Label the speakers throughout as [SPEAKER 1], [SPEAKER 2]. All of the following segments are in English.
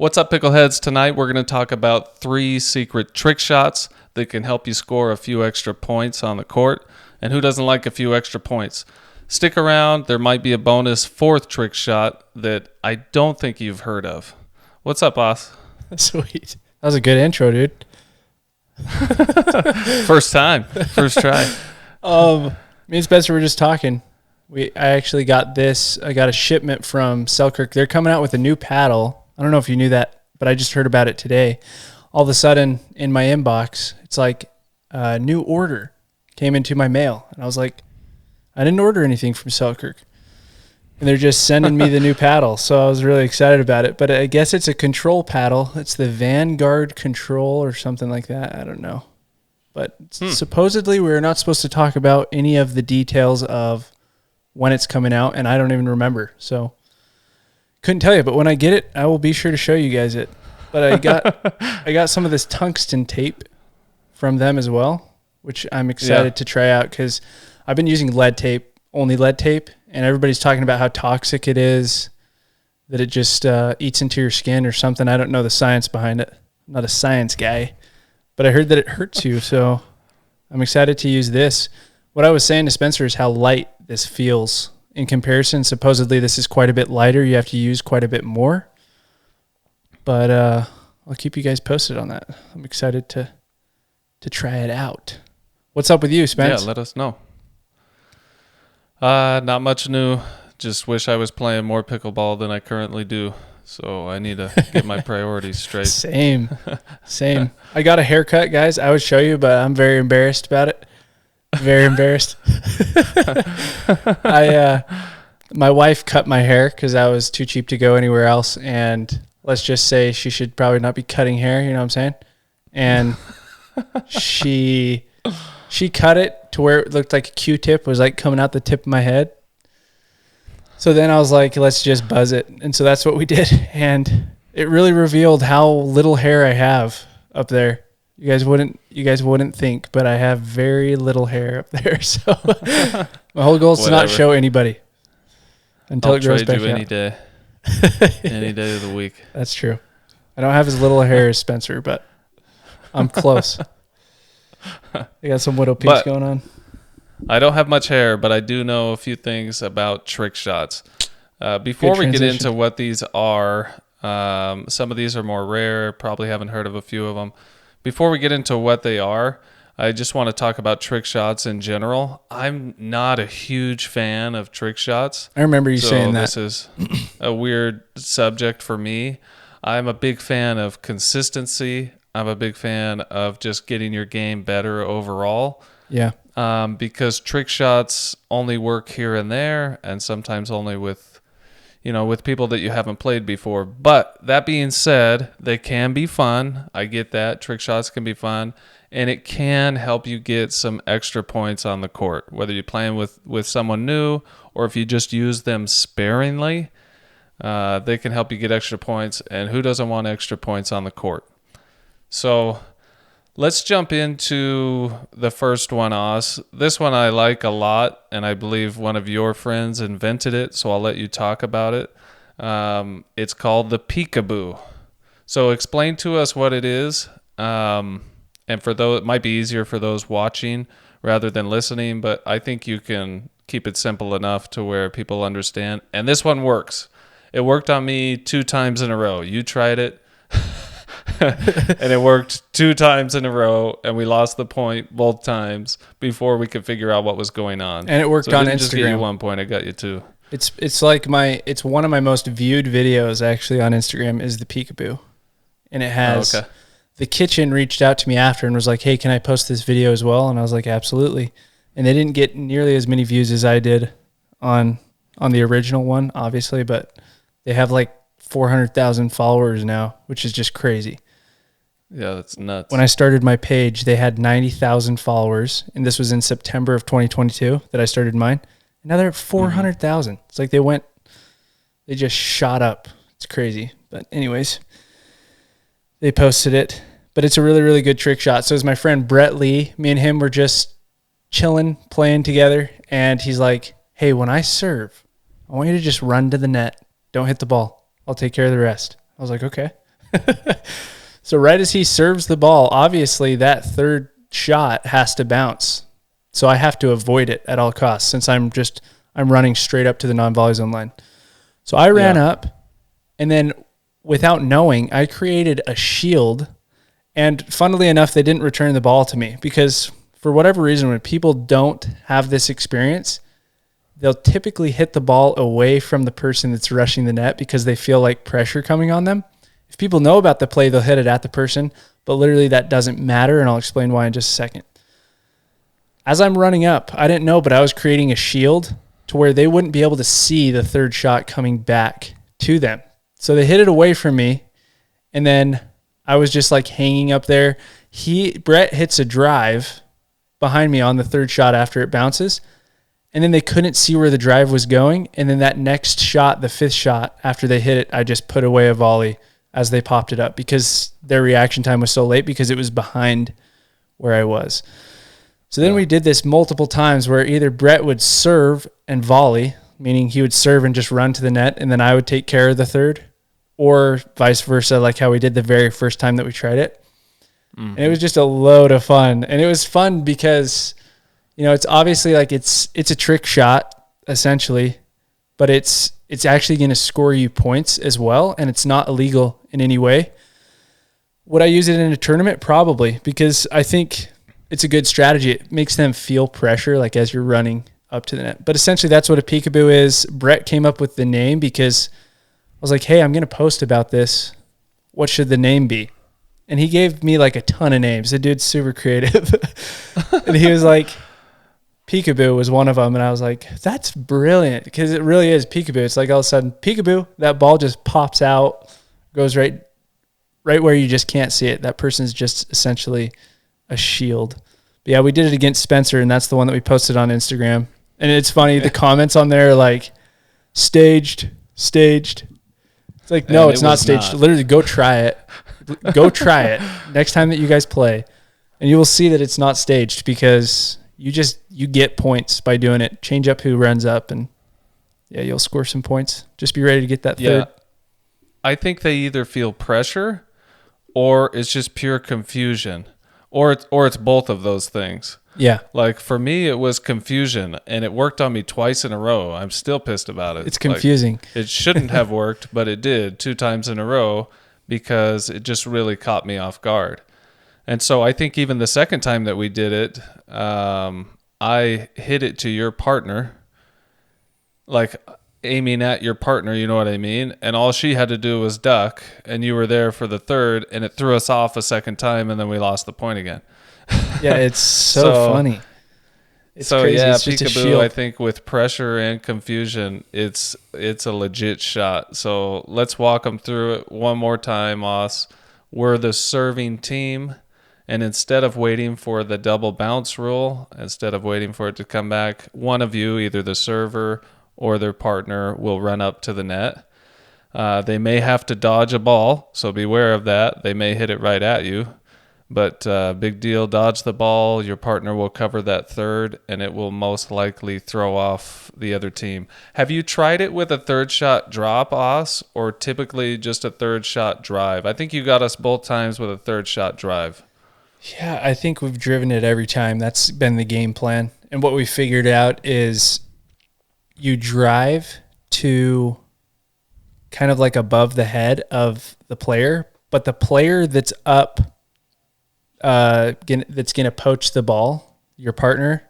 [SPEAKER 1] What's up, Pickleheads? Tonight we're going to talk about 3 secret trick shots that can help you score a few extra points on the court. And who doesn't like a few extra points? Stick around. There might be a bonus 4th trick shot that I don't think you've heard of. What's up, boss?
[SPEAKER 2] Sweet. That was a good intro, dude.
[SPEAKER 1] First time. First try.
[SPEAKER 2] Me and Spencer were just talking. I actually got this. I got a shipment from Selkirk. They're coming out with a new paddle. I don't know if you knew that, but I just heard about it today. All of a sudden, in my inbox, it's like a new order came into my mail. And I was like, I didn't order anything from Selkirk. And they're just sending me the new paddle. So I was really excited about it. But I guess it's a control paddle. It's the Vanguard Control or something like that. I don't know. But supposedly we're not supposed to talk about any of the details of when it's coming out. And I don't even remember. So couldn't tell you. But when I get it, I will be sure to show you guys it. But I got some of this tungsten tape from them as well, which I'm excited to try out because I've been using lead tape, only lead tape, and everybody's talking about how toxic it is, that it just eats into your skin or something. I don't know the science behind it. I'm not a science guy, but I heard that it hurts you, so I'm excited to use this. What I was saying to Spencer is how light this feels in comparison. Supposedly this is quite a bit lighter. You have to use quite a bit more. But I'll keep you guys posted on that. I'm excited to try it out. What's up with you, Spence?
[SPEAKER 1] Yeah, let us know. Not much new. Just wish I was playing more pickleball than I currently do. So I need to get my priorities straight.
[SPEAKER 2] Same. I got a haircut, guys. I would show you, but I'm very embarrassed about it. Very embarrassed. My wife cut my hair because I was too cheap to go anywhere else, and let's just say she should probably not be cutting hair, you know what I'm saying? And she cut it to where it looked like a Q-tip was like coming out the tip of my head. So then I was like, let's just buzz it. And so that's what we did. And it really revealed how little hair I have up there. You guys wouldn't think, but I have very little hair up there. So my whole goal is to not show anybody until it grows back out.
[SPEAKER 1] Any day. Any day of the week.
[SPEAKER 2] That's true. I don't have as little hair as Spencer, but I'm close. I got some widow peaks going on.
[SPEAKER 1] I don't have much hair, but I do know a few things about trick shots. Before we get into what these are, some of these are more rare. Probably haven't heard of a few of them. Before we get into what they are, I just want to talk about trick shots in general. I'm not a huge fan of trick shots.
[SPEAKER 2] I remember you saying that.
[SPEAKER 1] This is a weird subject for me. I'm a big fan of consistency. I'm a big fan of just getting your game better overall.
[SPEAKER 2] Yeah.
[SPEAKER 1] Because trick shots only work here and there, and sometimes only with people that you haven't played before. But that being said, they can be fun. I get that. Trick shots can be fun. And it can help you get some extra points on the court, whether you're playing with someone new or if you just use them sparingly. They can help you get extra points, and who doesn't want extra points on the court? So let's jump into the first one, Oz. This one I like a lot, and I believe one of your friends invented it, so I'll let you talk about it. It's called the peekaboo. So explain to us what it is. And for those, it might be easier for those watching rather than listening, but I think you can keep it simple enough to where people understand. And this one works. It worked on me 2 times in a row. You tried it, and it worked 2 times in a row, and we lost the point both times before we could figure out what was going on.
[SPEAKER 2] And it worked on Instagram.
[SPEAKER 1] Just get you 1 point. I got you 2.
[SPEAKER 2] It's like it's one of my most viewed videos actually on Instagram is the peekaboo, and it has.
[SPEAKER 1] Okay.
[SPEAKER 2] The kitchen reached out to me after and was like, hey, can I post this video as well? And I was like, absolutely. And they didn't get nearly as many views as I did on the original one, obviously, but they have like 400,000 followers now, which is just crazy.
[SPEAKER 1] Yeah, that's nuts.
[SPEAKER 2] When I started my page, they had 90,000 followers, and this was in September of 2022 that I started mine. And now they're at 400,000. It's like they just shot up. It's crazy. But anyways, they posted it. But it's a really, really good trick shot. So it's my friend Brett Lee. Me and him were just chilling, playing together. And he's like, hey, when I serve, I want you to just run to the net. Don't hit the ball. I'll take care of the rest. I was like, okay. So right as he serves the ball, obviously that third shot has to bounce. So I have to avoid it at all costs since I'm running straight up to the non-volley zone line. So I ran up, and then without knowing, I created a shield. And funnily enough, they didn't return the ball to me because for whatever reason, when people don't have this experience, they'll typically hit the ball away from the person that's rushing the net because they feel like pressure coming on them. If people know about the play, they'll hit it at the person, but literally that doesn't matter, and I'll explain why in just a second. As I'm running up, I didn't know, but I was creating a shield to where they wouldn't be able to see the third shot coming back to them. So they hit it away from me, and then I was just like hanging up there. Brett hits a drive behind me on the third shot after it bounces, and then they couldn't see where the drive was going, and then that next shot, the fifth shot, after they hit it, I just put away a volley as they popped it up because their reaction time was so late because it was behind where I was. So then we did this multiple times where either Brett would serve and volley, meaning he would serve and just run to the net, and then I would take care of the third, or vice versa, like how we did the very first time that we tried it. And it was just a load of fun. And it was fun because, you know, it's obviously like it's a trick shot, essentially, but it's actually going to score you points as well, and it's not illegal in any way. Would I use it in a tournament? Probably, because I think it's a good strategy. It makes them feel pressure, like as you're running up to the net. But essentially, that's what a peekaboo is. Brett came up with the name because I was like, hey, I'm going to post about this. What should the name be? And he gave me like a ton of names. The dude's super creative. And he was like, peekaboo was one of them. And I was like, that's brilliant, because it really is peekaboo. It's like all of a sudden, peekaboo, that ball just pops out, goes right where you just can't see it. That person's just essentially a shield. But yeah, we did it against Spencer, and that's the one that we posted on Instagram. And it's funny, the comments on there are like, staged. It's like, no, it's not staged. Literally, go try it. Go try it next time that you guys play, and you will see that it's not staged, because you get points by doing it. Change up who runs up, and yeah, you'll score some points. Just be ready to get that third.
[SPEAKER 1] I think they either feel pressure or it's just pure confusion, or it's both of those things.
[SPEAKER 2] Yeah.
[SPEAKER 1] Like for me, it was confusion, and it worked on me twice in a row. I'm still pissed about it.
[SPEAKER 2] It's confusing.
[SPEAKER 1] Like, it shouldn't have worked, but it did 2 times in a row because it just really caught me off guard. And so I think even the second time that we did it, I hit it to your partner, like aiming at your partner, you know what I mean? And all she had to do was duck, and you were there for the third, and it threw us off a second time, and then we lost the point again.
[SPEAKER 2] Yeah, it's so funny. It's crazy.
[SPEAKER 1] Yeah,
[SPEAKER 2] it's just
[SPEAKER 1] peekaboo, I think with pressure and confusion, it's a legit shot. So let's walk them through it one more time, Oz. We're the serving team, and instead of waiting for the double bounce rule, instead of waiting for it to come back, one of you, either the server or their partner, will run up to the net. They may have to dodge a ball, so beware of that. They may hit it right at you. But big deal, dodge the ball. Your partner will cover that third, and it will most likely throw off the other team. Have you tried it with a third shot drop, Oz, or typically just a third shot drive? I think you got us both times with a third shot drive.
[SPEAKER 2] Yeah, I think we've driven it every time. That's been the game plan. And what we figured out is you drive to kind of like above the head of the player, but the player that's up, that's going to poach the ball, your partner,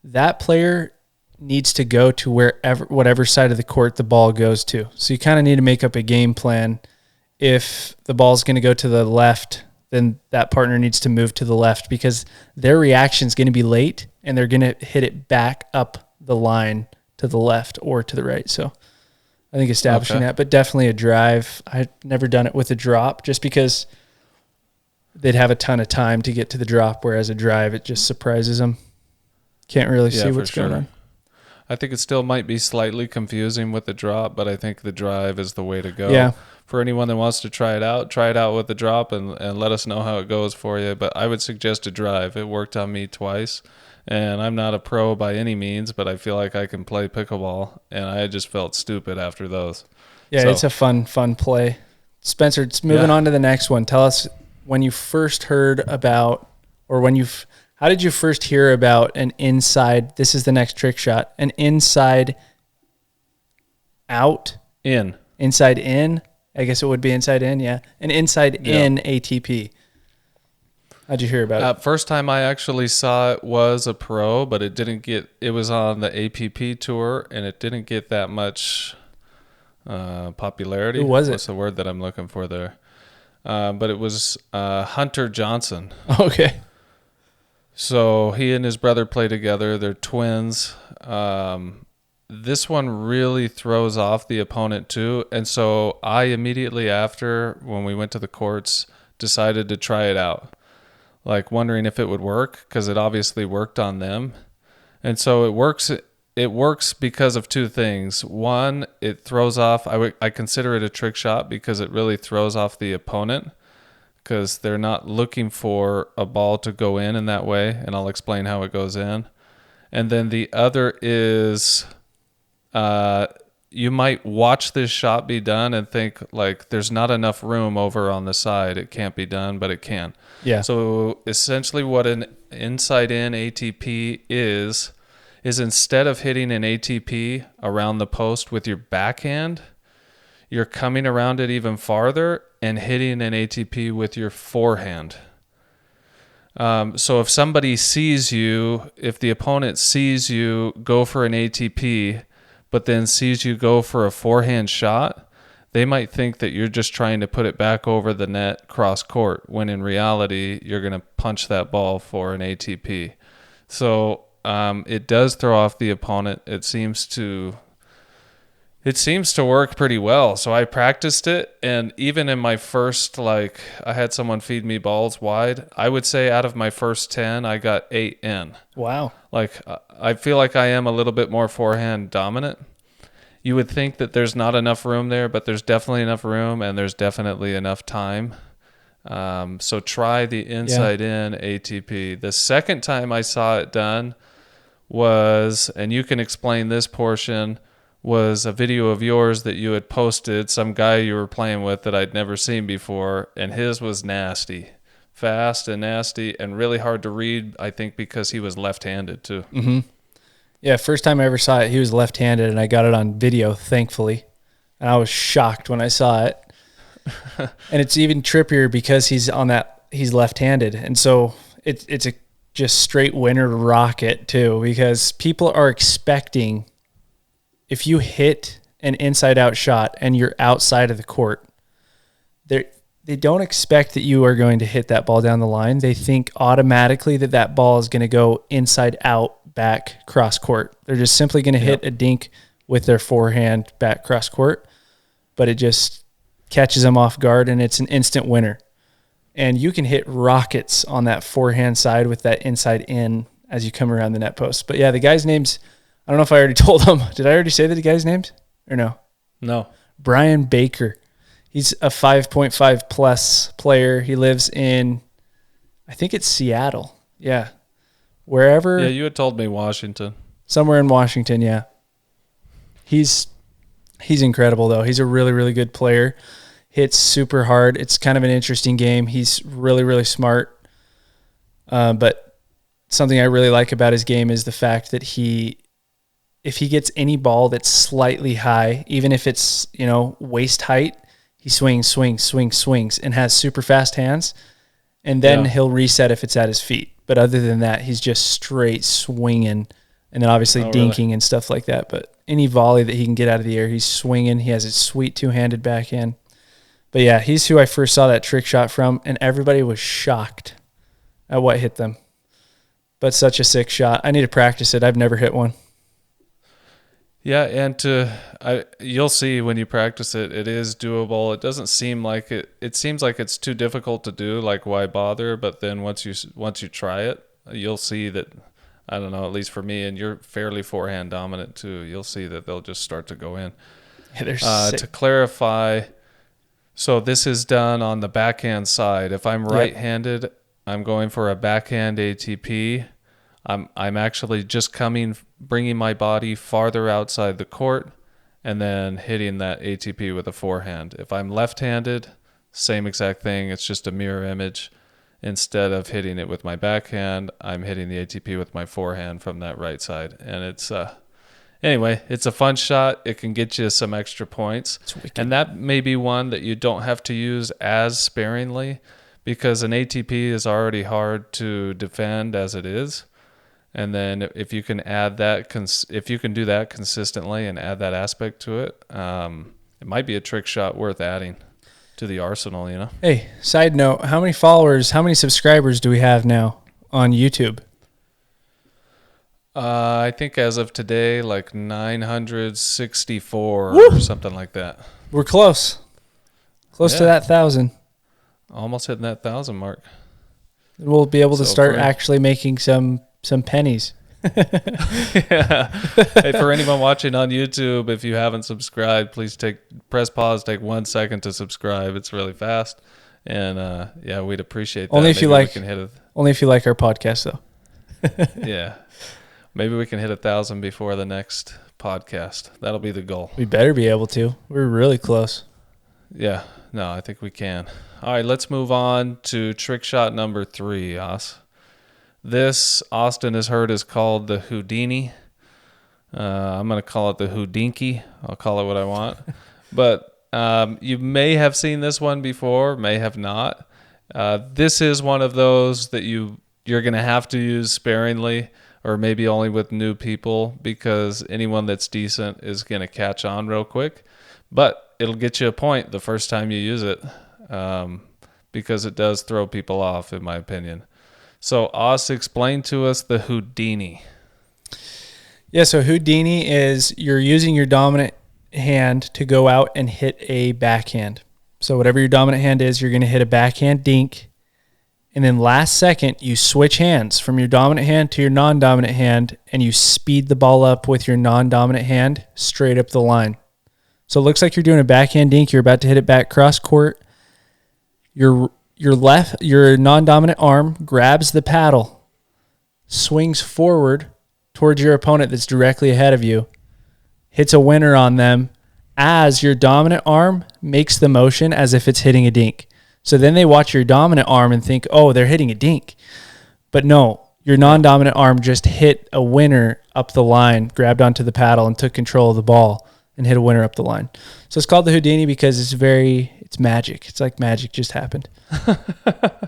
[SPEAKER 2] that player needs to go to whatever side of the court the ball goes to. So you kind of need to make up a game plan. If the ball's going to go to the left, then that partner needs to move to the left, because their reaction is going to be late, and they're going to hit it back up the line to the left or to the right. So I think establishing that, but definitely a drive. I've never done it with a drop, just because they'd have a ton of time to get to the drop, whereas a drive, it just surprises them. Can't really see what's going on.
[SPEAKER 1] I think it still might be slightly confusing with the drop, but I think the drive is the way to go.
[SPEAKER 2] Yeah.
[SPEAKER 1] For anyone that wants to try it out with the drop and let us know how it goes for you. But I would suggest a drive. It worked on me twice, and I'm not a pro by any means, but I feel like I can play pickleball, and I just felt stupid after those.
[SPEAKER 2] Yeah, it's a fun play. Spencer, moving on to the next one. Tell us when you first heard about, or how did you first hear about an inside, this is the next trick shot, an inside out? Inside in? I guess it would be inside in, yeah. An inside in ATP. How'd you hear about it?
[SPEAKER 1] First time I actually saw it was a pro, but it was on the APP tour, and it didn't get that much popularity.
[SPEAKER 2] Who was it?
[SPEAKER 1] What's the word that I'm looking for there? But it was Hunter Johnson.
[SPEAKER 2] Okay.
[SPEAKER 1] So he and his brother play together. They're twins. This one really throws off the opponent too. And so I immediately after, when we went to the courts, decided to try it out. Like wondering if it would work, because it obviously worked on them. And so it works because of two things. One, it throws off, I consider it a trick shot because it really throws off the opponent, because they're not looking for a ball to go in that way, and I'll explain how it goes in. And then the other is you might watch this shot be done and think like there's not enough room over on the side. It can't be done, but it can.
[SPEAKER 2] Yeah.
[SPEAKER 1] So essentially what an inside in ATP is instead of hitting an ATP around the post with your backhand, you're coming around it even farther and hitting an ATP with your forehand. So if somebody sees you, if the opponent sees you go for an ATP, but then sees you go for a forehand shot, they might think that you're just trying to put it back over the net cross court, when in reality, you're going to punch that ball for an ATP. So it does throw off the opponent. It seems to work pretty well. So I practiced it, and even in my first, I had someone feed me balls wide. I would say out of my first 10, I got 8 in.
[SPEAKER 2] Wow.
[SPEAKER 1] I feel like I am a little bit more forehand dominant. You would think that there's not enough room there, but there's definitely enough room, and there's definitely enough time. So try the inside in ATP. The second time I saw it done was, and you can explain this portion, was a video of yours that you had posted, some guy you were playing with that I'd never seen before, and his was nasty. Fast and nasty and really hard to read, I think because he was left-handed too.
[SPEAKER 2] Mm-hmm. Yeah, first time I ever saw it, he was left-handed, and I got it on video, thankfully. And I was shocked when I saw it. And it's even trippier because he's left-handed. And so it's a just straight winner rocket too, because people are expecting, if you hit an inside-out shot and you're outside of the court, they don't expect that you are going to hit that ball down the line. They think automatically that ball is going to go inside out, back, cross court. They're just simply going to hit a dink with their forehand back cross court, but it just catches them off guard, and it's an instant winner. And you can hit rockets on that forehand side with that inside in as you come around the net post. But yeah, the guy's name's, I don't know if I already told them. Did I already say the guy's names or no?
[SPEAKER 1] No.
[SPEAKER 2] Brian Baker. He's a 5.5 plus player. He lives in, I think it's Seattle. Yeah. Wherever.
[SPEAKER 1] Yeah, you had told me Washington.
[SPEAKER 2] Somewhere in Washington, yeah. He's incredible, though. He's a really, really good player. Hits super hard. It's kind of an interesting game. He's really, really smart. But something I really like about his game is the fact that if he gets any ball that's slightly high, even if it's, waist height, he swings, and has super fast hands. And then he'll reset if it's at his feet. But other than that, he's just straight swinging, and then obviously dinking and stuff like that. But any volley that he can get out of the air, he's swinging. He has a sweet two-handed backhand. But yeah, he's who I first saw that trick shot from, and everybody was shocked at what hit them. But such a sick shot. I need to practice it. I've never hit one.
[SPEAKER 1] Yeah, and you'll see when you practice it, it is doable. It doesn't seem like it. It seems like it's too difficult to do. Like, why bother? But then once you try it, you'll see that. I don't know. At least for me, and you're fairly forehand dominant too. You'll see that they'll just start to go in.
[SPEAKER 2] Yeah, they're sick.
[SPEAKER 1] To clarify, so this is done on the backhand side. If I'm right-handed, I'm going for a backhand ATP. I'm actually just bringing my body farther outside the court, and then hitting that ATP with a forehand. If I'm left-handed, same exact thing. It's just a mirror image. Instead of hitting it with my backhand, I'm hitting the ATP with my forehand from that right side. And it's anyway, it's a fun shot. It can get you some extra points. And that may be one that you don't have to use as sparingly, because an ATP is already hard to defend as it is. And then if you can add that, if you can do that consistently and add that aspect to it, it might be a trick shot worth adding to the arsenal, you know?
[SPEAKER 2] Hey, side note, how many followers, how many subscribers do we have now on YouTube?
[SPEAKER 1] I think as of today, like 964
[SPEAKER 2] Woo!
[SPEAKER 1] or something like that.
[SPEAKER 2] We're close. Close to that 1,000.
[SPEAKER 1] Almost hitting that 1,000 mark.
[SPEAKER 2] We'll be able to start
[SPEAKER 1] for
[SPEAKER 2] actually making some pennies.
[SPEAKER 1] Yeah. Hey, for anyone watching on YouTube, if you haven't subscribed, please press pause, take 1 second to subscribe. It's really fast. And yeah, we'd appreciate that.
[SPEAKER 2] Only if you like,
[SPEAKER 1] we can hit
[SPEAKER 2] only if you like our podcast though.
[SPEAKER 1] Yeah. Maybe we can hit 1,000 before the next podcast. That'll be the goal.
[SPEAKER 2] We better be able to. We're really close.
[SPEAKER 1] Yeah. No, I think we can. All right, let's move on to trick shot number 3, Os. This, Austin has heard, is called the Houdini. I'm going to call it the Houdinky. I'll call it what I want. But you may have seen this one before, may have not. This is one of those that you're going to have to use sparingly, or maybe only with new people, because anyone that's decent is going to catch on real quick. But it'll get you a point the first time you use it, because it does throw people off, in my opinion. So, Os, explain to us the Houdini.
[SPEAKER 2] Yeah, so Houdini is you're using your dominant hand to go out and hit a backhand. So whatever your dominant hand is, you're going to hit a backhand dink. And then last second, you switch hands from your dominant hand to your non-dominant hand, and you speed the ball up with your non-dominant hand straight up the line. So it looks like you're doing a backhand dink. You're about to hit it back cross court. Your non-dominant arm grabs the paddle, swings forward towards your opponent that's directly ahead of you, hits a winner on them as your dominant arm makes the motion as if it's hitting a dink. So then they watch your dominant arm and think, oh, they're hitting a dink. But no, your non-dominant arm just hit a winner up the line, grabbed onto the paddle and took control of the ball and hit a winner up the line. So it's called the Houdini because it's magic. It's like magic just happened.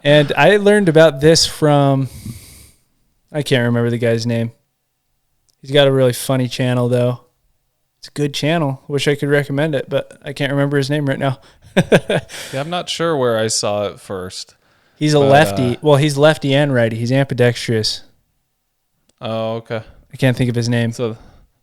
[SPEAKER 2] And I learned about this from, I can't remember the guy's name. He's got a really funny channel, though. It's a good channel. Wish I could recommend it, but I can't remember his name right now.
[SPEAKER 1] Yeah, I'm not sure where I saw it first.
[SPEAKER 2] He's a lefty. Well, he's lefty and righty. He's ambidextrous.
[SPEAKER 1] Oh, okay.
[SPEAKER 2] I can't think of his name.
[SPEAKER 1] So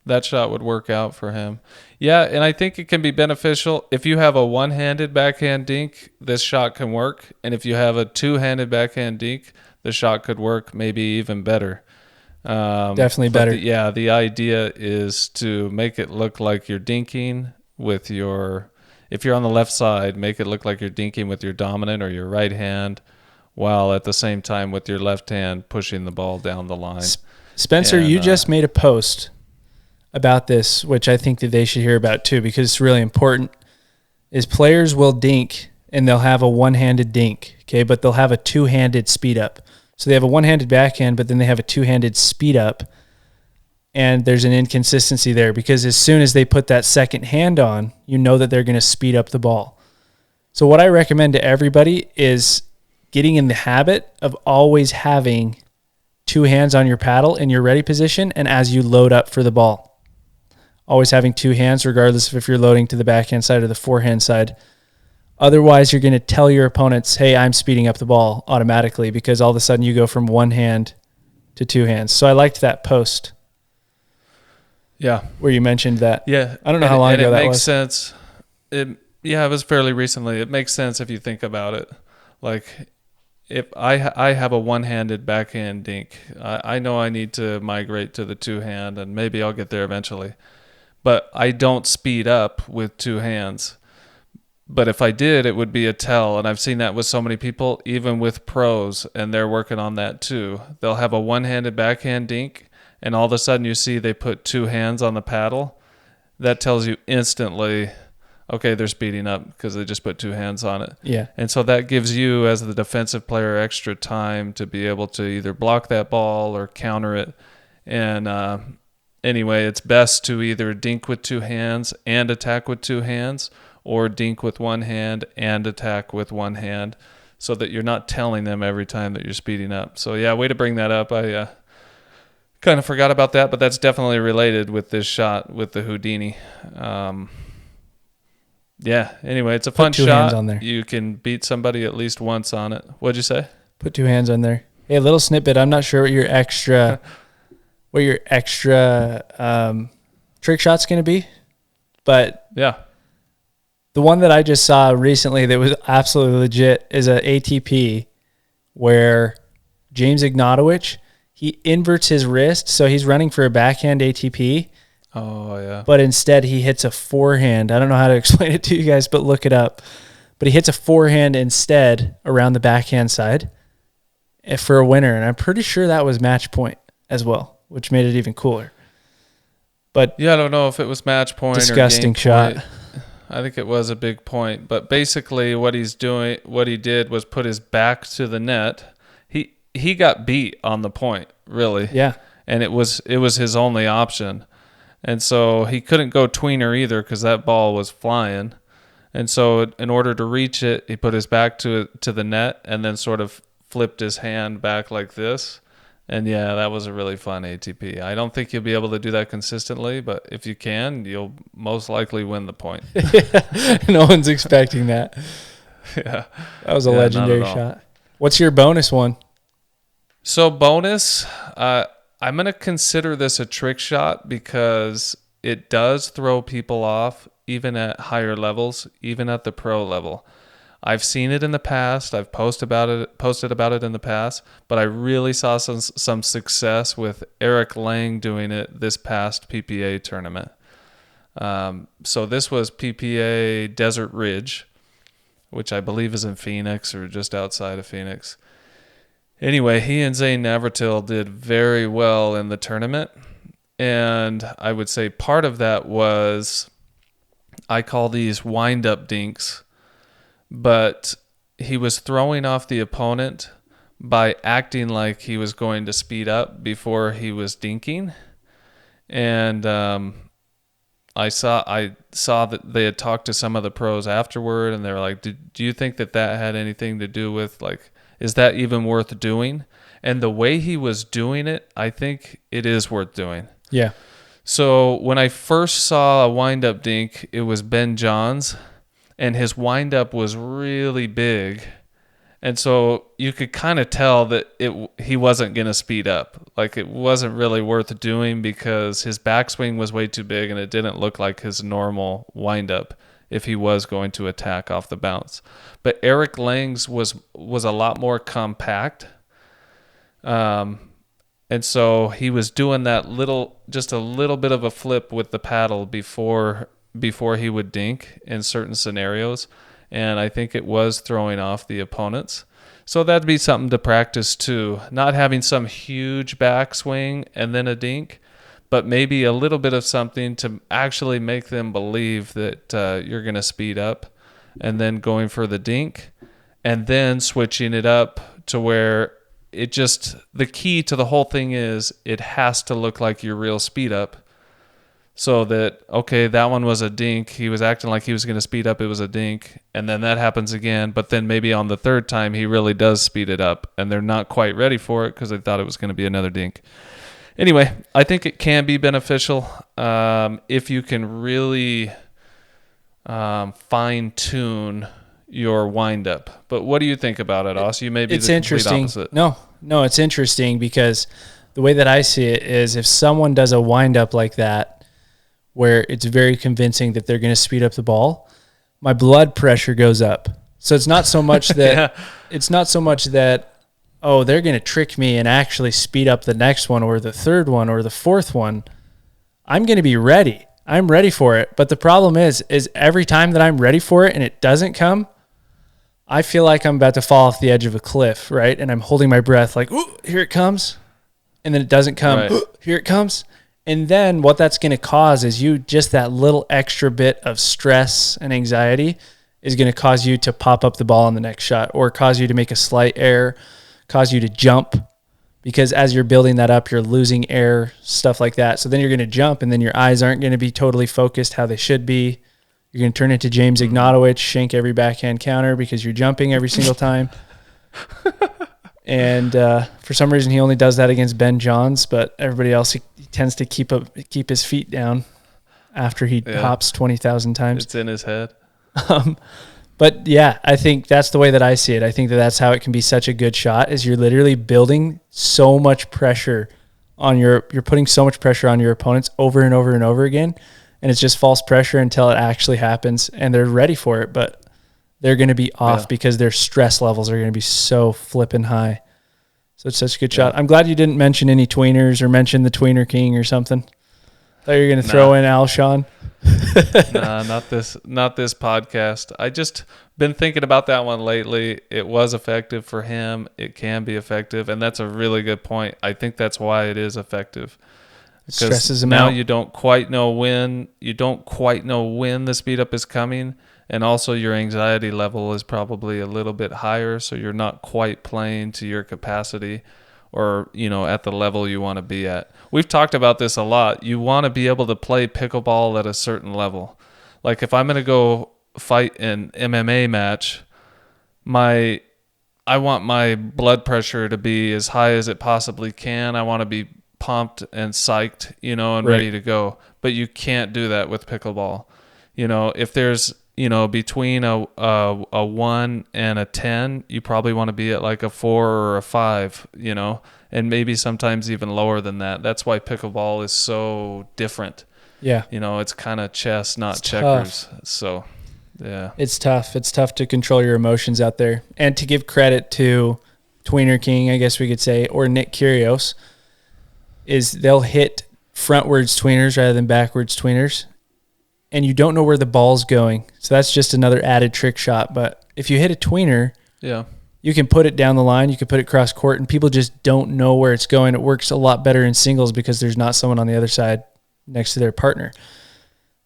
[SPEAKER 1] that shot would work out for him. Yeah, and I think it can be beneficial. If you have a one-handed backhand dink, this shot can work. And if you have a two-handed backhand dink, the shot could work maybe even better.
[SPEAKER 2] Definitely better.
[SPEAKER 1] The idea is to make it look like you're dinking with if you're on the left side, make it look like you're dinking with your dominant or your right hand, while at the same time with your left hand pushing the ball down the line.
[SPEAKER 2] Spencer, you just made a post about this, which I think that they should hear about too, because it's really important, is players will dink and they'll have a one-handed dink, okay, but they'll have a two-handed speed up. So they have a one-handed backhand, but then they have a two-handed speed up, and there's an inconsistency there because as soon as they put that second hand on, you know that they're going to speed up the ball. So what I recommend to everybody is getting in the habit of always having two hands on your paddle in your ready position and as you load up for the ball. Always having two hands, regardless of if you're loading to the backhand side or the forehand side. Otherwise, you're going to tell your opponents, hey, I'm speeding up the ball automatically because all of a sudden you go from one hand to two hands. So I liked that post.
[SPEAKER 1] Yeah.
[SPEAKER 2] Where you mentioned that.
[SPEAKER 1] Yeah.
[SPEAKER 2] I don't know how long ago that was.
[SPEAKER 1] It makes sense. It was fairly recently. It makes sense if you think about it. Like, if I have a one-handed backhand dink, I know I need to migrate to the two-hand, and maybe I'll get there eventually. But I don't speed up with two hands. But if I did, it would be a tell. And I've seen that with so many people, even with pros, and they're working on that too. They'll have a one-handed backhand dink, and all of a sudden you see they put two hands on the paddle. that tells you instantly, okay, they're speeding up because they just put two hands on it.
[SPEAKER 2] Yeah.
[SPEAKER 1] And so that gives you, as the defensive player, extra time to be able to either block that ball or counter it. And anyway, it's best to either dink with two hands and attack with two hands, or dink with one hand and attack with one hand, so that you're not telling them every time that you're speeding up. So yeah, way to bring that up. I kind of forgot about that, but that's definitely related with this shot with the Houdini. Yeah, anyway, it's a fun
[SPEAKER 2] two
[SPEAKER 1] shot.
[SPEAKER 2] hands on there.
[SPEAKER 1] You can beat somebody at least once on it. What'd you say?
[SPEAKER 2] Put two hands on there. Hey, a little snippet. I'm not sure what your extra trick shot's going to be, but
[SPEAKER 1] Yeah.
[SPEAKER 2] the one that I just saw recently that was absolutely legit is a ATP where James Ignatowicz, he inverts his wrist, so he's running for a backhand ATP,
[SPEAKER 1] Oh, yeah.
[SPEAKER 2] but instead he hits a forehand. I don't know how to explain it to you guys, but look it up. But he hits a forehand instead around the backhand side for a winner, and I'm pretty sure that was match point as well, which made it even cooler. But
[SPEAKER 1] Yeah, I don't know if it was match point
[SPEAKER 2] disgusting
[SPEAKER 1] or game
[SPEAKER 2] shot.
[SPEAKER 1] point. I think it was a big point. But basically what he did was put his back to the net. He got beat on the point, really.
[SPEAKER 2] Yeah.
[SPEAKER 1] And it was his only option. And so he couldn't go tweener either because that ball was flying. And so in order to reach it, he put his back to the net and then sort of flipped his hand back like this. And yeah, that was a really fun ATP. I don't think you'll be able to do that consistently, but if you can, you'll most likely win the point.
[SPEAKER 2] No one's expecting that.
[SPEAKER 1] Yeah.
[SPEAKER 2] That was a
[SPEAKER 1] Yeah,
[SPEAKER 2] legendary
[SPEAKER 1] not at all.
[SPEAKER 2] shot. What's your bonus one?
[SPEAKER 1] So bonus, I'm going to consider this a trick shot because it does throw people off even at higher levels, even at the pro level. I've seen it in the past. I've posted about it in the past, but I really saw some success with Eric Lang doing it this past PPA tournament. So this was PPA Desert Ridge, which I believe is in Phoenix or just outside of Phoenix. Anyway, he and Zane Navratil did very well in the tournament, and I would say part of that was, I call these wind-up dinks, but he was throwing off the opponent by acting like he was going to speed up before he was dinking. And I saw that they had talked to some of the pros afterward, and they were like, do you think that had anything to do with, like, is that even worth doing? And the way he was doing it, I think it is worth doing.
[SPEAKER 2] Yeah.
[SPEAKER 1] So when I first saw a wind-up dink, it was Ben Johns, and his wind-up was really big. And so you could kind of tell that he wasn't going to speed up. Like, it wasn't really worth doing because his backswing was way too big, and it didn't look like his normal wind-up if he was going to attack off the bounce. But Eric Lang's was a lot more compact. And so he was doing that just a little bit of a flip with the paddle before he would dink in certain scenarios. And I think it was throwing off the opponents. So that'd be something to practice too. Not having some huge backswing and then a dink, but maybe a little bit of something to actually make them believe that you're going to speed up, and then going for the dink, and then switching it up to where the key to the whole thing is it has to look like your real speed up. So that, okay, that one was a dink. He was acting like he was going to speed up. It was a dink. And then that happens again. But then maybe on the third time, he really does speed it up. And they're not quite ready for it because they thought it was going to be another dink. Anyway, I think it can be beneficial if you can really fine-tune your wind-up. But what do you think about it, Oz? You may be the complete opposite.
[SPEAKER 2] No, it's interesting because the way that I see it is if someone does a wind-up like that, where it's very convincing that they're going to speed up the ball, my blood pressure goes up. So it's not so much that oh, they're going to trick me and actually speed up the next one or the third one or the fourth one. I'm going to be ready. I'm ready for it. But the problem is every time that I'm ready for it and it doesn't come, I feel like I'm about to fall off the edge of a cliff, right? And I'm holding my breath like, ooh, here it comes. And then it doesn't come.
[SPEAKER 1] Right.
[SPEAKER 2] Ooh, here it comes. And then what that's going to cause is just that little extra bit of stress and anxiety is going to cause you to pop up the ball on the next shot, or cause you to make a slight error, cause you to jump, because as you're building that up, you're losing air, stuff like that. So then you're going to jump, and then your eyes aren't going to be totally focused how they should be. You're going to turn into James Ignatowicz, shank every backhand counter because you're jumping every single time. And for some reason, he only does that against Ben Johns, but everybody else, he tends to keep his feet down after he hops 20,000 times.
[SPEAKER 1] It's in his head.
[SPEAKER 2] But yeah, I think that's the way that I see it. I think that that's how it can be such a good shot, is you're literally building so much pressure you're putting so much pressure on your opponents over and over and over again. And it's just false pressure until it actually happens and they're ready for it. But they're going to be off because their stress levels are going to be so flipping high. So it's such a good shot. I'm glad you didn't mention any tweeners or mention the Tweener King or something. Thought you were going to throw in Alshon.
[SPEAKER 1] Nah, not this podcast. I just been thinking about that one lately. It was effective for him. It can be effective, and that's a really good point. I think that's why it is effective.
[SPEAKER 2] It stresses him
[SPEAKER 1] now
[SPEAKER 2] out.
[SPEAKER 1] You don't quite know when the speed up is coming, and also your anxiety level is probably a little bit higher, so you're not quite playing to your capacity or, at the level you want to be at. We've talked about this a lot. You want to be able to play pickleball at a certain level. Like if I'm going to go fight an MMA match, I want my blood pressure to be as high as it possibly can. I want to be pumped and psyched, and ready to go. But you can't do that with pickleball. If there's, between a 1 and a 10, you probably want to be at like a 4 or a 5, and maybe sometimes even lower than that. That's why pickleball is so different.
[SPEAKER 2] Yeah.
[SPEAKER 1] It's kind of chess, not checkers. Tough. So, yeah.
[SPEAKER 2] It's tough. It's tough to control your emotions out there. And to give credit to Tweener King, I guess we could say, or Nick Kyrgios, is they'll hit frontwards tweeners rather than backwards tweeners. And you don't know where the ball's going. So that's just another added trick shot. But if you hit a tweener, you can put it down the line, you can put it cross court, and people just don't know where it's going. It works a lot better in singles because there's not someone on the other side next to their partner.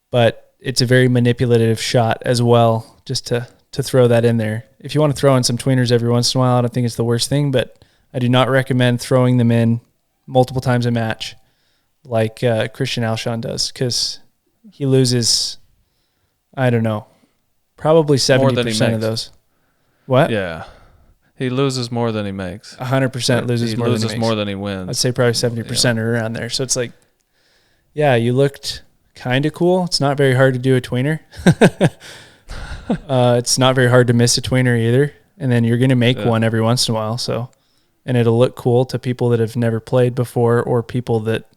[SPEAKER 2] But it's a very manipulative shot as well, just to throw that in there. If you want to throw in some tweeners every once in a while, I don't think it's the worst thing, but I do not recommend throwing them in multiple times a match like Christian Alshon does, because he loses, I don't know, probably 70% of those. What?
[SPEAKER 1] Yeah. He loses more than he makes.
[SPEAKER 2] 100% loses more than he makes.
[SPEAKER 1] He loses more than he wins.
[SPEAKER 2] I'd say probably 70% or around there. So it's like, yeah, you looked kind of cool. It's not very hard to do a tweener. It's not very hard to miss a tweener either. And then you're going to make one every once in a while. So, and it'll look cool to people that have never played before, or people that,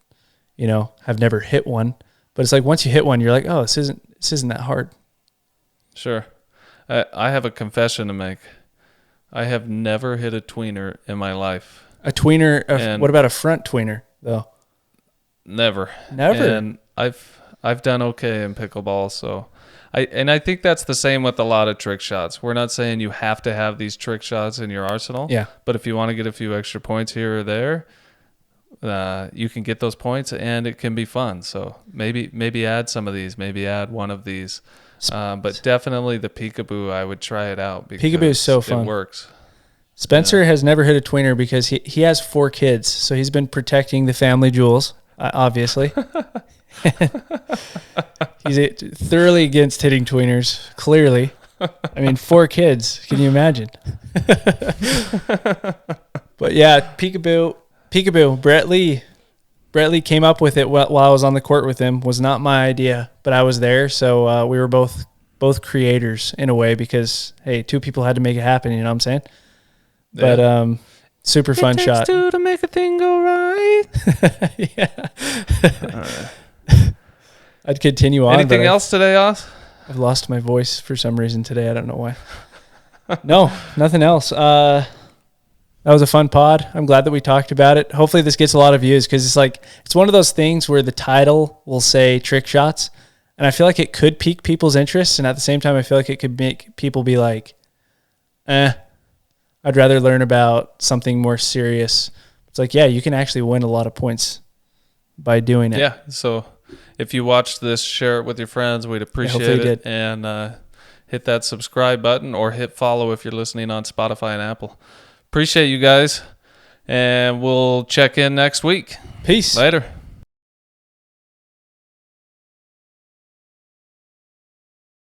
[SPEAKER 2] have never hit one. But it's like once you hit one, you're like, oh, this isn't that hard.
[SPEAKER 1] Sure. I have a confession to make. I have never hit a tweener in my life.
[SPEAKER 2] A tweener? What about a front tweener, though?
[SPEAKER 1] Never.
[SPEAKER 2] Never?
[SPEAKER 1] And I've done okay in pickleball, so... I think that's the same with a lot of trick shots. We're not saying you have to have these trick shots in your arsenal.
[SPEAKER 2] Yeah.
[SPEAKER 1] But if you want to get a few extra points here or there, you can get those points, and it can be fun. So maybe add some of these. Maybe add one of these. But definitely the peekaboo, I would try it out.
[SPEAKER 2] Peekaboo is so fun.
[SPEAKER 1] It works.
[SPEAKER 2] Spencer has never hit a tweener because he has 4 kids. So he's been protecting the family jewels, obviously. He's thoroughly against hitting tweeners, clearly. I mean, 4 kids. Can you imagine? But yeah, peekaboo. Brett Lee came up with it while I was on the court with him. Was not my idea, but I was there, so we were both creators in a way, because hey, 2 people had to make it happen. You know what I'm saying? Yeah. But super fun shot.
[SPEAKER 1] It takes 2 to make a thing go right.
[SPEAKER 2] Yeah. All right. I'd continue on.
[SPEAKER 1] Anything else today, Oz?
[SPEAKER 2] I've lost my voice for some reason today. I don't know why. No, nothing else. That was a fun pod. I'm glad that we talked about it. Hopefully this gets a lot of views, because it's one of those things where the title will say trick shots, and I feel like it could pique people's interest, and at the same time I feel like it could make people be like, I'd rather learn about something more serious. It's like, yeah, you can actually win a lot of points by doing it.
[SPEAKER 1] Yeah. So if you watched this, share it with your friends. We'd appreciate
[SPEAKER 2] hopefully
[SPEAKER 1] it.
[SPEAKER 2] you did.
[SPEAKER 1] And hit that subscribe button or hit follow if you're listening on Spotify and Apple. Appreciate you guys. And we'll check in next week.
[SPEAKER 2] Peace.
[SPEAKER 1] Later.